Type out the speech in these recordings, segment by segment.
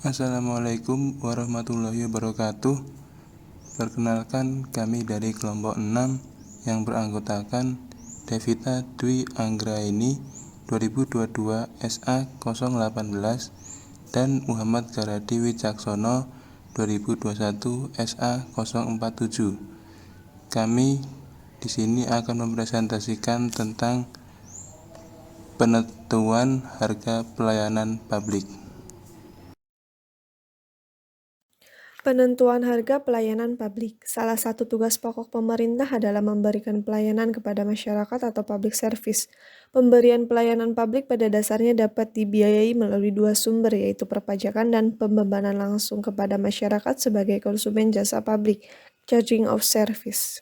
Assalamualaikum warahmatullahi wabarakatuh. Perkenalkan, kami dari kelompok 6 yang beranggotakan Devita Dwi Anggraini 2022 SA 018 dan Muhammad Garadi Wicaksono 2021 SA 047. Kami di sini akan mempresentasikan tentang penentuan harga pelayanan publik. Penentuan harga pelayanan publik. Salah satu tugas pokok pemerintah adalah memberikan pelayanan kepada masyarakat atau public service. Pemberian pelayanan publik pada dasarnya dapat dibiayai melalui dua sumber, yaitu perpajakan dan pembebanan langsung kepada masyarakat sebagai konsumen jasa publik, charging of service.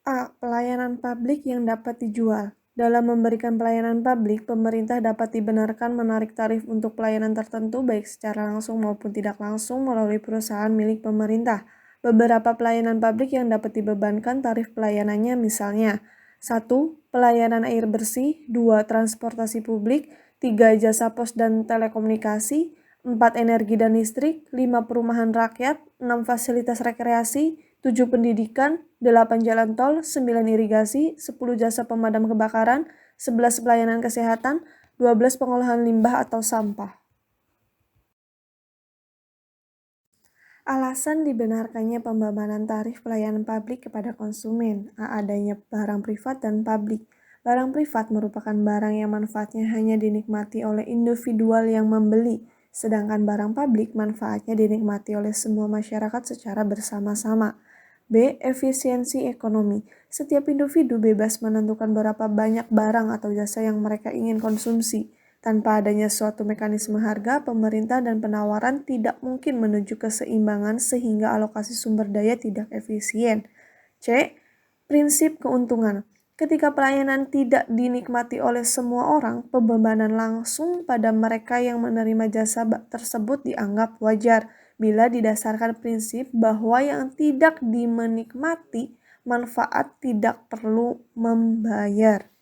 A. Pelayanan publik yang dapat dijual. Dalam memberikan pelayanan publik, pemerintah dapat dibenarkan menarik tarif untuk pelayanan tertentu baik secara langsung maupun tidak langsung melalui perusahaan milik pemerintah. Beberapa pelayanan publik yang dapat dibebankan tarif pelayanannya misalnya 1. Pelayanan air bersih, 2. Transportasi publik, 3. Jasa pos dan telekomunikasi, 4. Energi dan listrik, 5. Perumahan rakyat, 6. Fasilitas rekreasi, 7. Pendidikan, 8 jalan tol, 9 irigasi, 10 jasa pemadam kebakaran, 11 pelayanan kesehatan, 12 pengolahan limbah atau sampah. Alasan dibenarkannya pembebanan tarif pelayanan publik kepada konsumen. A. Adanya barang privat dan publik. Barang privat merupakan barang yang manfaatnya hanya dinikmati oleh individual yang membeli, sedangkan barang publik manfaatnya dinikmati oleh semua masyarakat secara bersama-sama. B. Efisiensi ekonomi. Setiap individu bebas menentukan berapa banyak barang atau jasa yang mereka ingin konsumsi. Tanpa adanya suatu mekanisme harga, pemerintah dan penawaran tidak mungkin menuju keseimbangan sehingga alokasi sumber daya tidak efisien. C. Prinsip keuntungan. Ketika pelayanan tidak dinikmati oleh semua orang, pembebanan langsung pada mereka yang menerima jasa tersebut dianggap wajar bila didasarkan prinsip bahwa yang tidak dimenikmati manfaat tidak perlu membayar.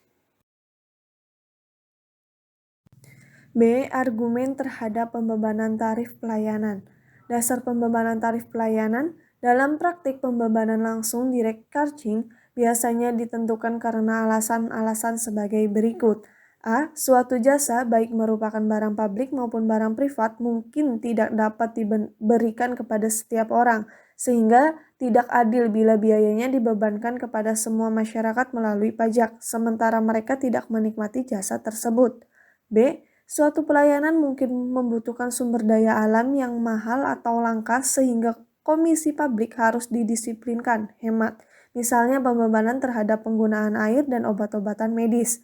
B. Argumen terhadap pembebanan tarif pelayanan. Dasar pembebanan tarif pelayanan dalam praktik pembebanan langsung direct charging biasanya ditentukan karena alasan-alasan sebagai berikut. A. Suatu jasa baik merupakan barang publik maupun barang privat mungkin tidak dapat diberikan kepada setiap orang, sehingga tidak adil bila biayanya dibebankan kepada semua masyarakat melalui pajak, sementara mereka tidak menikmati jasa tersebut. B. Suatu pelayanan mungkin membutuhkan sumber daya alam yang mahal atau langka sehingga komisi publik harus didisiplinkan, hemat. Misalnya pembebanan terhadap penggunaan air dan obat-obatan medis.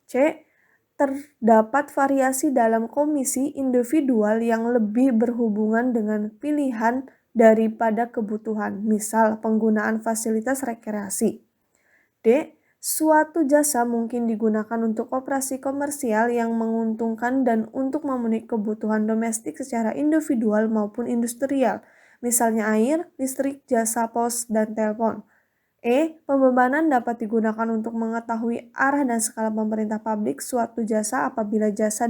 C. Terdapat variasi dalam komisi individual yang lebih berhubungan dengan pilihan daripada kebutuhan, misal penggunaan fasilitas rekreasi. D. Suatu jasa mungkin digunakan untuk operasi komersial yang menguntungkan dan untuk memenuhi kebutuhan domestik secara individual maupun industrial, misalnya air, listrik, jasa pos, dan telepon. E. Pembebanan dapat digunakan untuk mengetahui arah dan skala pemerintah publik suatu jasa apabila jasa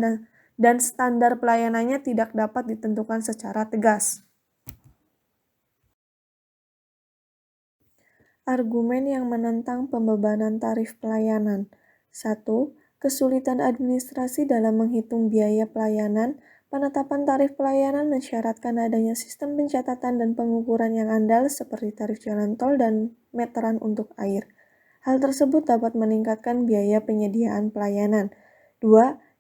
dan standar pelayanannya tidak dapat ditentukan secara tegas. Argumen yang menentang pembebanan tarif pelayanan. 1. Kesulitan administrasi dalam menghitung biaya pelayanan. Penetapan tarif pelayanan mensyaratkan adanya sistem pencatatan dan pengukuran yang andal seperti tarif jalan tol dan meteran untuk air. Hal tersebut dapat meningkatkan biaya penyediaan pelayanan. 2.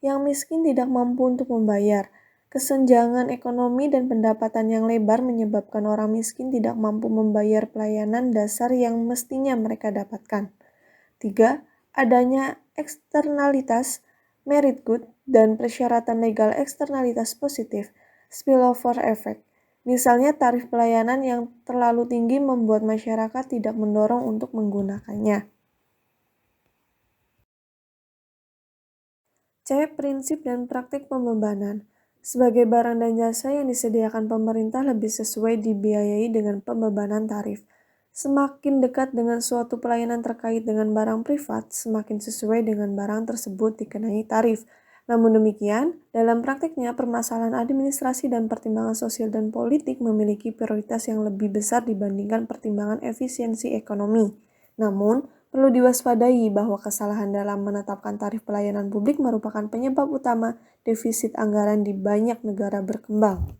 Yang miskin tidak mampu untuk membayar. Kesenjangan ekonomi dan pendapatan yang lebar menyebabkan orang miskin tidak mampu membayar pelayanan dasar yang mestinya mereka dapatkan. 3. Adanya eksternalitas, merit good, dan persyaratan legal eksternalitas positif, spillover effect. Misalnya tarif pelayanan yang terlalu tinggi membuat masyarakat tidak mendorong untuk menggunakannya. C. Prinsip dan praktik pembebanan. Sebagai barang dan jasa yang disediakan pemerintah lebih sesuai dibiayai dengan pembebanan tarif. Semakin dekat dengan suatu pelayanan terkait dengan barang privat, semakin sesuai dengan barang tersebut dikenai tarif. Namun demikian, dalam praktiknya permasalahan administrasi dan pertimbangan sosial dan politik memiliki prioritas yang lebih besar dibandingkan pertimbangan efisiensi ekonomi. Namun, perlu diwaspadai bahwa kesalahan dalam menetapkan tarif pelayanan publik merupakan penyebab utama defisit anggaran di banyak negara berkembang.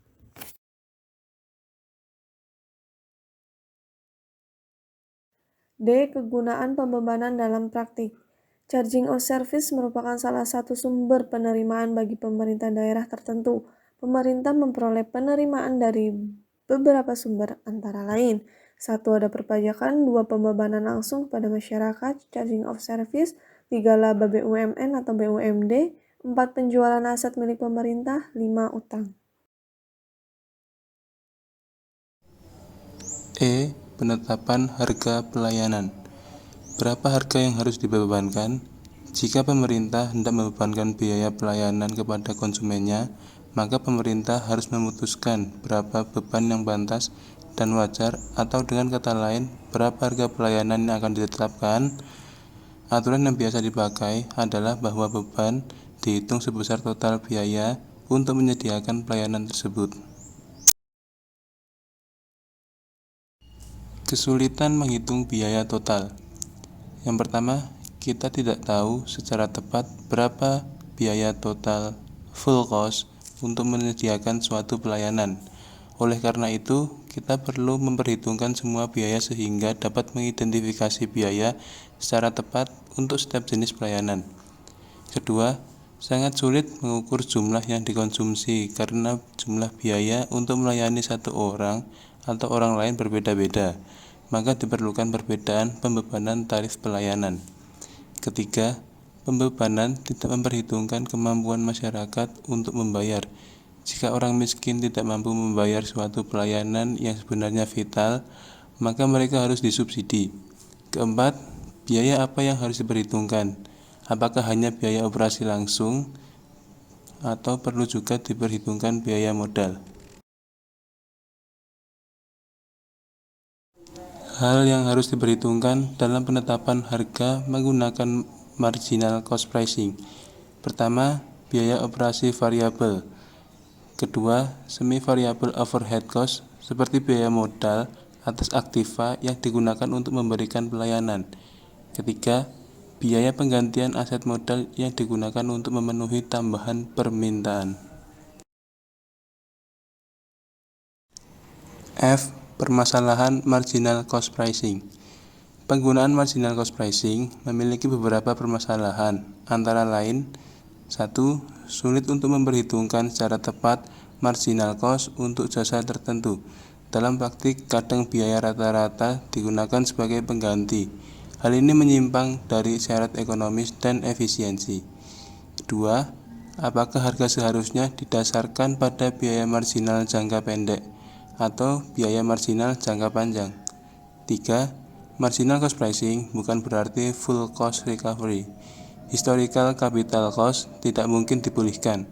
D. Kegunaan pembebanan dalam praktik. Charging of service merupakan salah satu sumber penerimaan bagi pemerintah daerah tertentu. Pemerintah memperoleh penerimaan dari beberapa sumber, antara lain: 1. Ada perpajakan, 2. Pembebanan langsung pada masyarakat, charging of service, 3. Laba BUMN atau BUMD, 4. Penjualan aset milik pemerintah, 5. Utang. E. Penetapan harga pelayanan. Berapa harga yang harus dibebankan? Jika pemerintah hendak membebankan biaya pelayanan kepada konsumennya, maka pemerintah harus memutuskan berapa beban yang pantas dan wajar, atau dengan kata lain, berapa harga pelayanan yang akan ditetapkan. Aturan yang biasa dipakai adalah bahwa beban dihitung sebesar total biaya untuk menyediakan pelayanan tersebut. Kesulitan menghitung biaya total. Yang pertama, kita tidak tahu secara tepat berapa biaya total full cost untuk menyediakan suatu pelayanan. Oleh karena itu, kita perlu memperhitungkan semua biaya sehingga dapat mengidentifikasi biaya secara tepat untuk setiap jenis pelayanan. Kedua, sangat sulit mengukur jumlah yang dikonsumsi karena jumlah biaya untuk melayani satu orang atau orang lain berbeda-beda, maka diperlukan perbedaan pembebanan tarif pelayanan. Ketiga, pembebanan tidak memperhitungkan kemampuan masyarakat untuk membayar. Jika orang miskin tidak mampu membayar suatu pelayanan yang sebenarnya vital, maka mereka harus disubsidi. Keempat, biaya apa yang harus diperhitungkan? Apakah hanya biaya operasi langsung atau perlu juga diperhitungkan biaya modal? Hal yang harus diperhitungkan dalam penetapan harga menggunakan marginal cost pricing. Pertama, biaya operasi variabel. Kedua, semi variable overhead cost seperti biaya modal atas aktiva yang digunakan untuk memberikan pelayanan. Ketiga, biaya penggantian aset modal yang digunakan untuk memenuhi tambahan permintaan. F. Permasalahan marginal cost pricing. Penggunaan marginal cost pricing memiliki beberapa permasalahan, antara lain: 1. Sulit untuk memperhitungkan secara tepat marginal cost untuk jasa tertentu. Dalam praktik, kadang biaya rata-rata digunakan sebagai pengganti. Hal ini menyimpang dari syarat ekonomis dan efisiensi. 2. Apakah harga seharusnya didasarkan pada biaya marginal jangka pendek atau biaya marginal jangka panjang? 3. Marginal cost pricing bukan berarti full cost recovery. Historical capital cost tidak mungkin dipulihkan.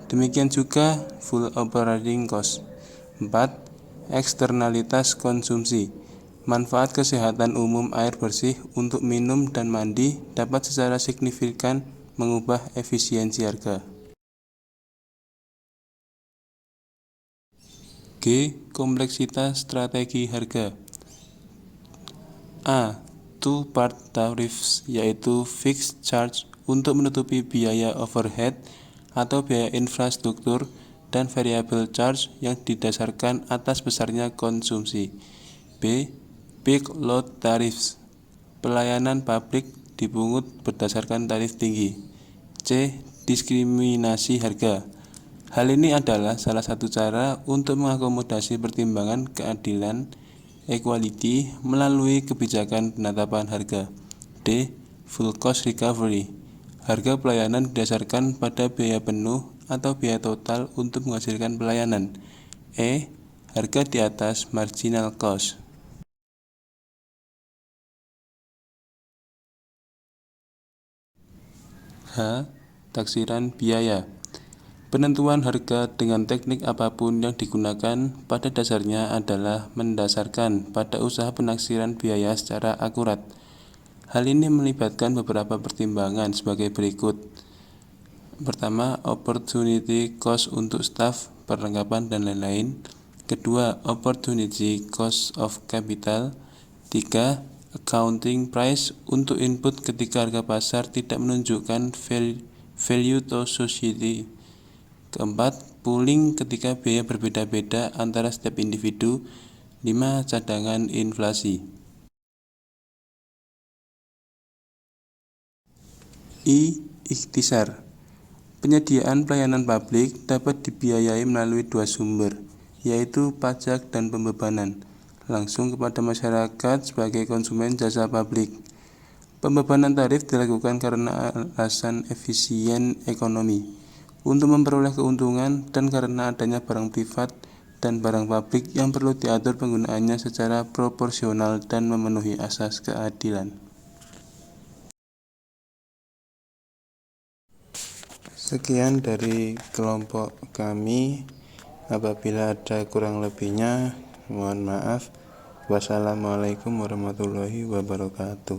Demikian juga full operating cost. 4. Eksternalitas konsumsi. Manfaat kesehatan umum air bersih untuk minum dan mandi dapat secara signifikan mengubah efisiensi harga. G. Kompleksitas strategi harga. A. Two-part tariffs, yaitu fixed charge untuk menutupi biaya overhead atau biaya infrastruktur, dan variable charge yang didasarkan atas besarnya konsumsi. B. Big load tariffs. Pelayanan publik dipungut berdasarkan tarif tinggi. C. Diskriminasi harga. Hal ini adalah salah satu cara untuk mengakomodasi pertimbangan keadilan equality melalui kebijakan penetapan harga. D. Full cost recovery. Harga pelayanan didasarkan pada biaya penuh atau biaya total untuk menghasilkan pelayanan. E. Harga di atas marginal cost. H. Taksiran biaya. Penentuan harga dengan teknik apapun yang digunakan pada dasarnya adalah mendasarkan pada usaha penaksiran biaya secara akurat. Hal ini melibatkan beberapa pertimbangan sebagai berikut. Pertama, opportunity cost untuk staff, perlengkapan, dan lain-lain. Kedua, opportunity cost of capital. Tiga, accounting price untuk input ketika harga pasar tidak menunjukkan value to society. Keempat, pooling ketika biaya berbeda-beda antara setiap individu. 5. Cadangan inflasi. Ikhtisar. Penyediaan pelayanan publik dapat dibiayai melalui dua sumber, yaitu pajak dan pembebanan langsung kepada masyarakat sebagai konsumen jasa publik. Pembebanan tarif dilakukan karena alasan efisien ekonomi, untuk memperoleh keuntungan, dan karena adanya barang privat dan barang publik yang perlu diatur penggunaannya secara proporsional dan memenuhi asas keadilan. Sekian dari kelompok kami. Apabila ada kurang lebihnya, mohon maaf. Wassalamualaikum warahmatullahi wabarakatuh.